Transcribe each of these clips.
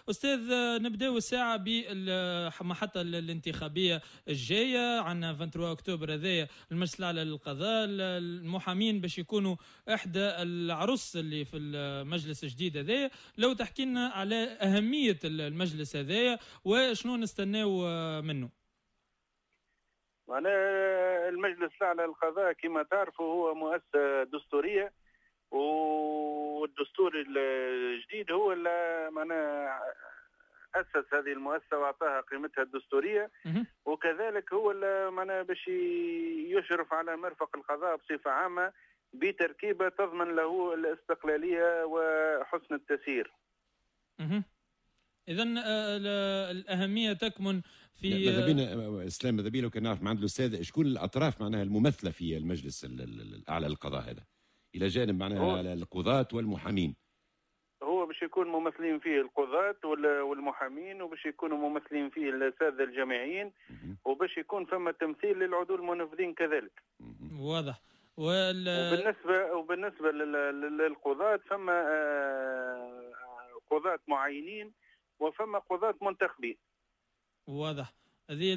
أستاذ نبداو الساعة بالمحطة الانتخابية الجاية، عندنا 23 أكتوبر هذايا المجلس الأعلى للقضاء، المحامين باش يكونوا إحدى العرس اللي في المجلس الجديد هذايا. لو تحكي لنا على أهمية المجلس هذايا وشنو نستناو منه. معناها المجلس الأعلى للقضاء كما تعرفوا هو مؤسسة دستورية، والدستور الجديد هو اللي معناها أسس هذه المؤسسة وأعطاها قيمتها الدستورية، وكذلك هو اللي معناها باش يشرف على مرفق القضاء بصفة عامة بتركيبة تضمن له الاستقلالية وحسن التسيير. إذا الأهمية تكمن في ماذا بينا اسلام، ماذا بينا لو كان نعرف من عند الاستاذ شكون الاطراف معناها الممثله في المجلس الاعلى للقضاء هذا، الى جانب معناها القضاة والمحامين. هو باش يكون ممثلين فيه القضاة والمحامين، وباش يكونوا ممثلين فيه الاساتذه الجامعيين، وباش يكون ثم تمثيل للعضو المنفذين كذلك. واضح. وبالنسبه للقضاة ثم قضاة معينين وفما قضاة منتخبين. واضح. هذه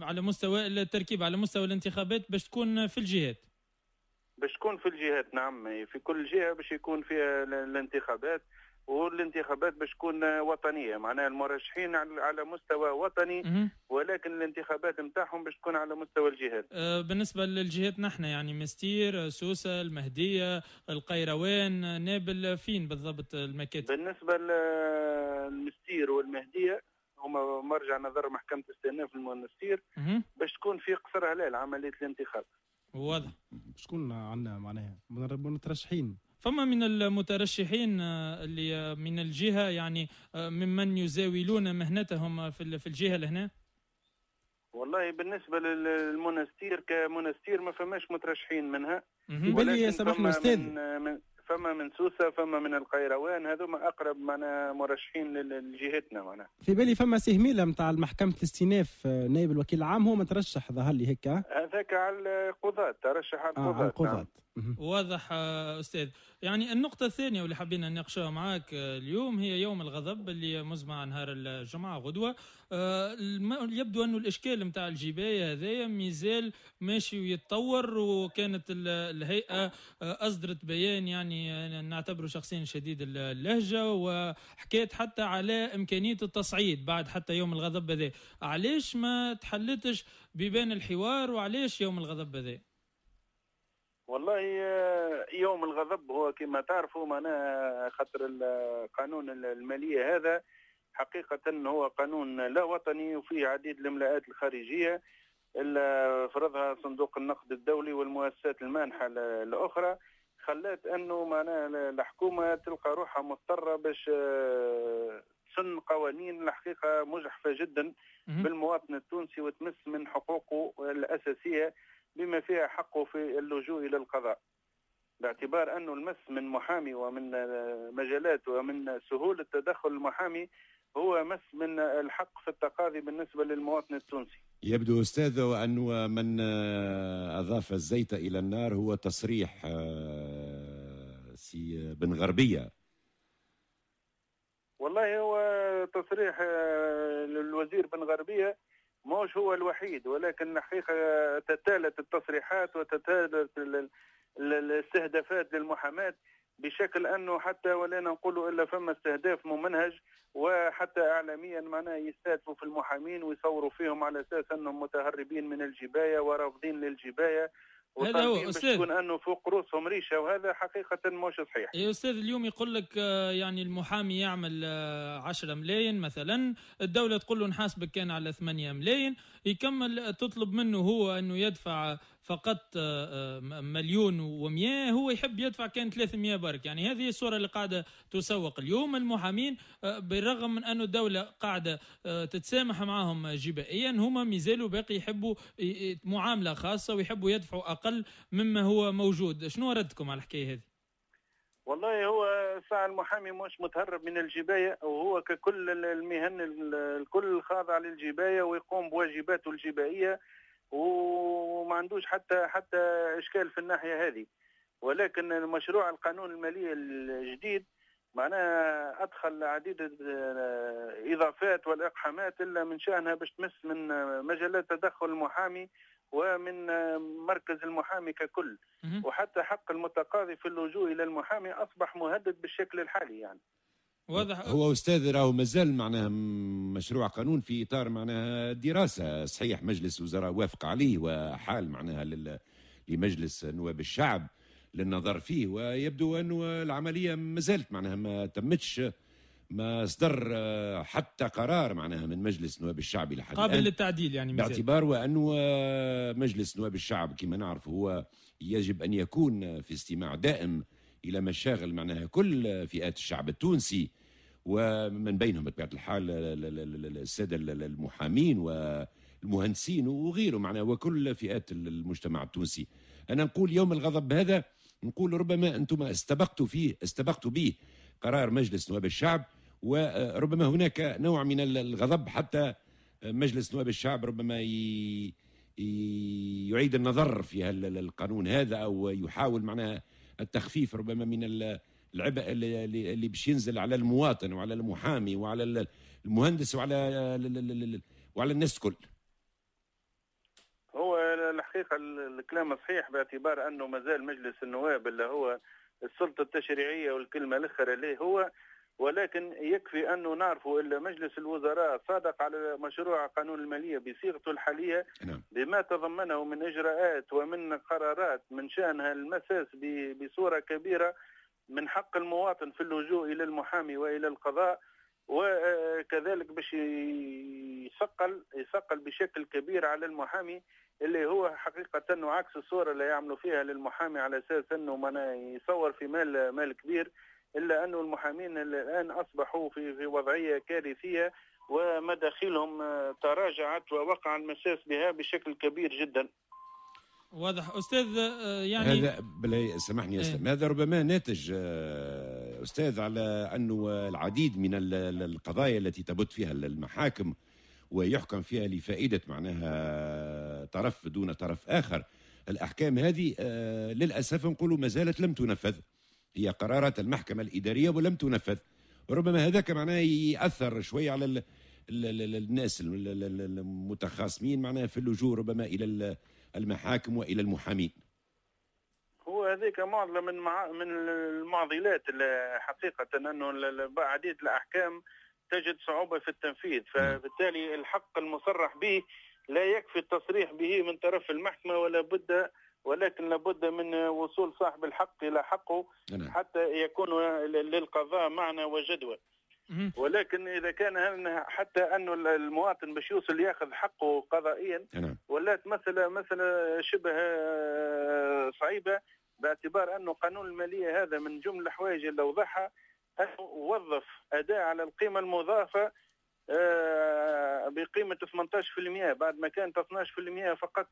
على مستوى التركيب، على مستوى الانتخابات باش تكون في الجهات. باش تكون في الجهات، نعم، في كل جهة باش يكون فيها الانتخابات، والانتخابات باش تكون وطنية، معناها المرشحين على مستوى وطني، ولكن الانتخابات نتاعهم باش تكون على مستوى الجهات. بالنسبة للجهات نحن يعني مستير، سوسة، المهدية، القيروان، نابل، فين بالضبط المكاتب؟ بالنسبة للمستير والمهدية هما مرجع نظر محكمة استئناف المنستير، باش تكون في قصر هلال عملية الانتخاب. واضح. شكون عندنا معناها مترشحين؟ فما من المترشحين اللي من الجهة يعني ممن يزاولون مهنتهم في الجهة لهنا؟ والله بالنسبة للمنستير كمنستير ما فماش مترشحين منها، ولكن سامحني أستاذ، فما من سوسة، فما من القيروان، هذوما أقرب معنا مرشحين لجهتنا معنا. في بالي فما سهميلة متاع محكمة الاستئناف نائب الوكيل العام هو مترشح ظهر لي هيك. هذاك على القضاة، ترشح على القضاة. على القضاة. واضح أستاذ. يعني النقطة الثانية واللي حابين نناقشها معاك اليوم هي يوم الغضب اللي مزمع نهار الجمعة غدوة. يبدو أنه الإشكال متاع الجباية هذايا مازال ماشي ويتطور، وكانت الهيئة أصدرت بيان يعني نعتبره شخصيا شديد اللهجة، وحكيت حتى على إمكانية التصعيد بعد حتى يوم الغضب هذا. علاش ما تحلتش ببان الحوار، وعلاش يوم الغضب هذا؟ والله يوم الغضب هو كما تعرفوا معناها خاطر القانون المالية هذا حقيقة هو قانون لا وطني، وفيه عديد الإملاءات الخارجية اللي فرضها صندوق النقد الدولي والمؤسسات المانحة الأخرى، خلات أنه معناها الحكومة تلقى روحها مضطرة باش تسن قوانين الحقيقة مجحفة جدا بالمواطن التونسي وتمس من حقوقه الأساسية بما فيها حقه في اللجوء إلى القضاء، باعتبار أنه المس من محامي ومن مجالات ومن سهولة تدخل المحامي هو مس من الحق في التقاضي بالنسبة للمواطن التونسي. يبدو أستاذ أنه من أضاف الزيت إلى النار هو تصريح سي بن غربية. والله هو تصريح الوزير بن غربية مش هو الوحيد، ولكن الحقيقة تتالت التصريحات وتتالت الاستهدافات للمحاماة بشكل أنه حتى ولا نقول إلا فما استهداف ممنهج، وحتى إعلاميا معناه يستهدفوا في المحامين ويصوروا فيهم على أساس أنهم متهربين من الجباية ورافضين للجباية، هذا هو أستاذ، تكون أنه فوق رؤوسهم ريشة، وهذا حقيقة مش صحيح. يا أستاذ اليوم يقول لك يعني المحامي يعمل 10 ملايين مثلا، الدولة تقول له نحاسبك كان على 8 ملايين، يكمل تطلب منه هو أنه يدفع فقط 1,100,000، هو يحب يدفع كان 300 برك. يعني هذه الصورة اللي قاعدة تسوق اليوم. المحامين بالرغم من أنه الدولة قاعدة تتسامح معهم جبائيا، هم مازالوا باقي يحبوا معاملة خاصة ويحبوا يدفعوا أقل مما هو موجود. شنو ردكم على الحكاية هذه؟ والله هو ساعة المحامي مش متهرب من الجباية، وهو ككل المهن الكل خاضع للجباية ويقوم بواجباته الجبائية، وما عندوش حتى إشكال في الناحية هذه. ولكن المشروع القانون المالي الجديد معناها أدخل عديد الإضافات والإقحامات إلا من شأنها باش تمس من مجالات تدخل المحامي ومن مركز المحامي ككل. وحتى حق المتقاضي في اللجوء إلى المحامي أصبح مهدد بالشكل الحالي يعني. واضح. هو أستاذ راهو مازال معناها مشروع قانون في إطار معناها دراسة، صحيح مجلس وزراء وافق عليه وحال معناها لمجلس نواب الشعب للنظر فيه، ويبدو أنه العملية ما زالت معناها ما تمتش، ما صدر حتى قرار معناها من مجلس نواب الشعب إلى حد قابل للتعديل يعني، باعتبار وأنه مجلس نواب الشعب كما نعرف هو يجب أن يكون في استماع دائم إلى مشاغل معناها كل فئات الشعب التونسي، ومن بينهم بطبيعة الحال السادة المحامين والمهندسين وغيرهم معناها وكل فئات المجتمع التونسي. أنا نقول يوم الغضب هذا نقول ربما أنتم استبقتوا به قرار مجلس نواب الشعب، وربما هناك نوع من الغضب حتى مجلس نواب الشعب ربما يعيد النظر في القانون هذا أو يحاول معناها التخفيف ربما من العبء اللي باش ينزل على المواطن وعلى المحامي وعلى المهندس وعلى الناس الكل. هو الحقيقة الكلام صحيح باعتبار أنه مازال مجلس النواب اللي هو السلطة التشريعية والكلمة الأخرى اللي هو، ولكن يكفي أنه نعرفوا إلا مجلس الوزراء صادق على مشروع قانون المالية بصيغته الحالية بما تضمنه من إجراءات ومن قرارات من شأنها المساس بصورة كبيرة من حق المواطن في اللجوء إلى المحامي وإلى القضاء، وكذلك باش يثقل بشكل كبير على المحامي اللي هو حقيقة عكس الصورة اللي يعملوا فيها للمحامي على أساس أنه يصور في مال كبير، إلا أنه المحامين الآن أصبحوا في وضعية كارثية ومداخلهم تراجعت ووقع المساس بها بشكل كبير جدا. واضح أستاذ. يعني هذا سامحني يا أستاذ، هذا ربما ناتج أستاذ على أنه العديد من القضايا التي تبت فيها المحاكم ويحكم فيها لفائدة معناها طرف دون طرف آخر، الأحكام هذه للأسف نقولوا ما زالت لم تنفذ، هي قرارات المحكمة الإدارية ولم تنفذ، وربما هذاك معناه يأثر شوي على الناس المتخاصمين معناها في اللجوء ربما إلى المحاكم وإلى المحامين. هو هذيك معضلة من المعضلات حقيقة أنه عديد الأحكام تجد صعوبة في التنفيذ، فبالتالي الحق المصرح به لا يكفي التصريح به من طرف المحكمة ولكن لابد من وصول صاحب الحق إلى حقه حتى يكون للقضاء معنى وجدوى. ولكن إذا كان حتى أنه المواطن باش يوصل ياخذ حقه قضائيا ولات مسألة شبه صعيبة، باعتبار أنه قانون المالية هذا من جملة الحوايج اللي وضحها أنه وظف أداة على القيمة المضافة بقيمة 18% بعد ما كانت 12% فقط.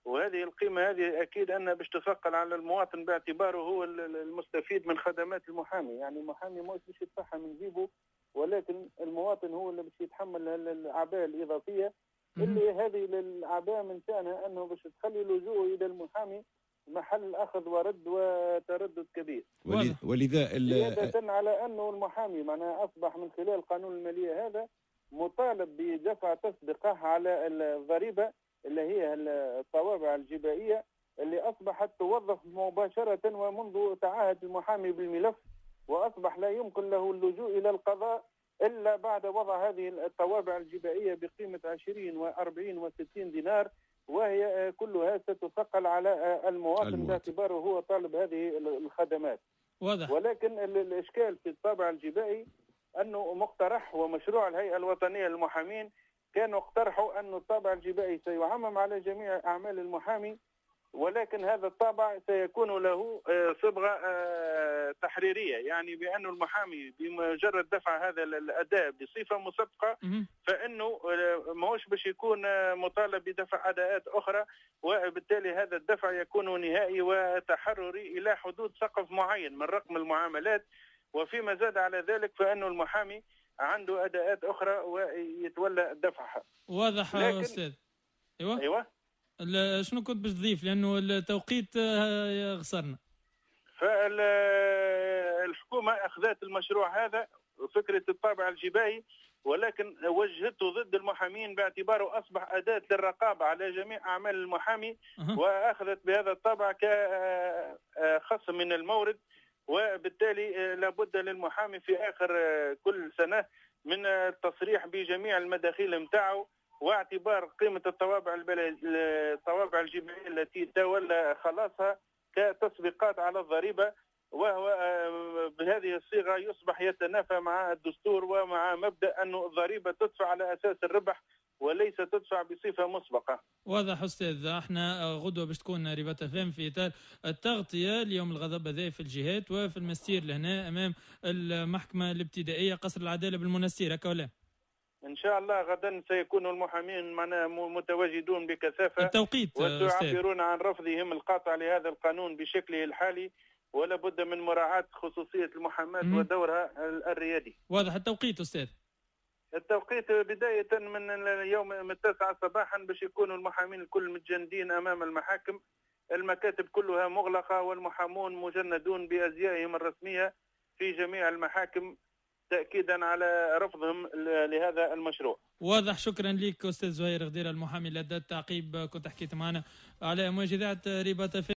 وهذه القيمة هذه أكيد أنها باش تثقل على المواطن باعتباره هو المستفيد من خدمات المحامي، يعني المحامي مش باش يدفعها من جيبه، ولكن المواطن هو اللي باش يتحمل الأعباء الإضافية اللي هذه الأعباء من شأنها أنه باش تخلي لجوءه إلى المحامي محل أخذ ورد وتردد كبير. ولذا زيادة على أنه المحامي معناها أصبح من خلال قانون المالية هذا مطالب بدفع تسبقه على الضريبة اللي هي الطوابع الجبائية اللي أصبحت توظف مباشرة ومنذ تعهد المحامي بالملف، وأصبح لا يمكن له اللجوء إلى القضاء إلا بعد وضع هذه الطوابع الجبائية بقيمة 20 و40 و60 دينار، وهي كلها ستثقل على المواطن باعتباره هو طالب هذه الخدمات. واضح. ولكن الإشكال في الطابع الجبائي أنه مقترح ومشروع الهيئة الوطنية للمحامين كانوا اقترحوا أن الطابع الجبائي سيعمم على جميع أعمال المحامي، ولكن هذا الطابع سيكون له صبغة تحريرية، يعني بأن المحامي بمجرد دفع هذا الأداء بصفة مسبقة فإنه ماهوش باش يكون مطالب بدفع أداءات أخرى، وبالتالي هذا الدفع يكون نهائي وتحرري إلى حدود سقف معين من رقم المعاملات، وفيما زاد على ذلك فإنه المحامي عنده أداءات أخرى ويتولى دفعها. واضح يا أستاذ. أيوة. شنو كنت باش تضيف لأنه التوقيت خسرنا؟ الحكومة أخذت المشروع هذا فكرة الطابع الجبائي، ولكن وجهته ضد المحامين باعتباره أصبح أداة للرقابة على جميع أعمال المحامي، وأخذت بهذا الطابع كخصم من المورد، وبالتالي لابد للمحامي في آخر كل سنة من التصريح بجميع المداخيل متاعه، واعتبار قيمة الطوابع الجبائية التي تولى خلاصها كتسبيقات على الضريبة، وهو بهذه الصيغة يصبح يتنافى مع الدستور ومع مبدأ أن الضريبة تدفع على أساس الربح وليس تدفع بصفة مسبقة. واضح أستاذ. احنا غدوة باش تكون ريبات فهم في إطار التغطية ليوم الغضب هذا في الجهات وفي المسير لهنا أمام المحكمة الابتدائية قصر العدالة بالمنستير، هكا ولا؟ إن شاء الله غدا سيكون المحامين معنا متواجدون بكثافة التوقيت وسيعبرون عن رفضهم القاطع لهذا القانون بشكله الحالي، ولا بد من مراعاة خصوصية المحاماة ودورها الريادي. واضح. التوقيت أستاذ؟ التوقيت بداية من اليوم من 9 صباحا باش يكونوا المحامين الكل متجندين أمام المحاكم، المكاتب كلها مغلقة والمحامون مجندون بأزيائهم الرسمية في جميع المحاكم تأكيدا على رفضهم لهذا المشروع. واضح. شكرا لك أستاذ زهير غدير المحامي لدى التعقيب، كنت حكيت معنا على أمواج إذاعة ريبات.